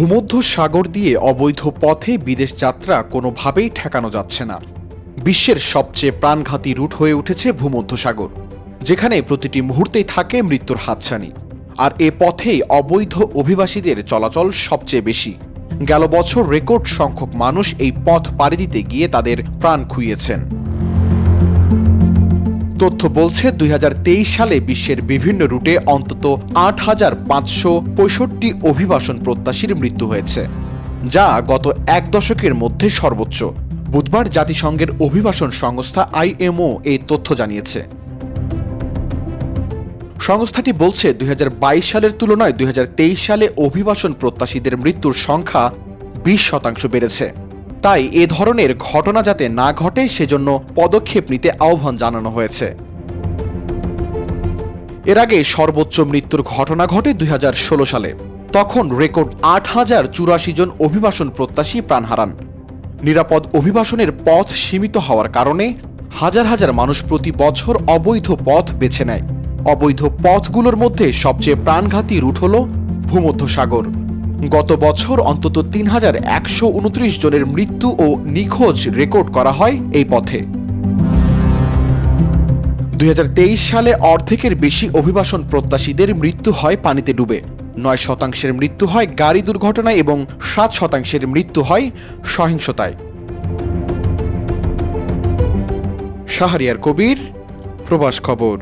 ভূমধ্য সাগর দিয়ে অবৈধ পথে বিদেশ যাত্রা কোনোভাবেই ঠেকানো যাচ্ছে না। বিশ্বের সবচেয়ে প্রাণঘাতী রুট হয়ে উঠেছে ভূমধ্য সাগর, যেখানে প্রতিটি মুহূর্তেই থাকে মৃত্যুর হাতছানি। আর এ পথেই অবৈধ অভিবাসীদের চলাচল সবচেয়ে বেশি। গেল বছর রেকর্ড সংখ্যক মানুষ এই পথ পাড়ি দিতে গিয়ে তাদের প্রাণ খুইয়েছেন। তথ্য বলছে ২০২৩ সালে বিশ্বের বিভিন্ন রুটে অন্তত ৮,৫৬৫ অভিবাসন প্রত্যাশীর মৃত্যু হয়েছে, যা গত এক দশকের মধ্যে সর্বোচ্চ। বুধবার জাতিসংঘের অভিবাসন সংস্থা IMO এই তথ্য জানিয়েছে। সংস্থাটি বলছে ২০২২ সালের তুলনায় ২০২৩ সালে অভিবাসন প্রত্যাশীদের মৃত্যুর সংখ্যা ২০% বেড়েছে। তাই এ ধরনের ঘটনা যাতে না ঘটে সেজন্য পদক্ষেপ নিতে আহ্বান জানানো হয়েছে। এর আগে সর্বোচ্চ মৃত্যুর ঘটনা ঘটে ২০১৬ সালে। তখন রেকর্ড ৮,০৮৪ জন অভিবাসন প্রত্যাশী প্রাণ হারান। নিরাপদ অভিবাসনের পথ সীমিত হওয়ার কারণে হাজার হাজার মানুষ প্রতি বছর অবৈধ পথ বেছে নেয়। অবৈধ পথগুলোর মধ্যে সবচেয়ে প্রাণঘাতী রুট হল ভূমধ্য সাগর। গত বছর অন্তত ৩,১২৯ জনের মৃত্যু ও নিখোঁজ রেকর্ড করা হয় এই পথে। ২০২৩ সালে অর্ধেকের বেশি অভিবাসন প্রত্যাশীদের মৃত্যু হয় পানিতে ডুবে, ৯% মৃত্যু হয় গাড়ি দুর্ঘটনায় এবং ৭% মৃত্যু হয় সহিংসতায়। শাহরিয়ার কবির, প্রবাস খবর।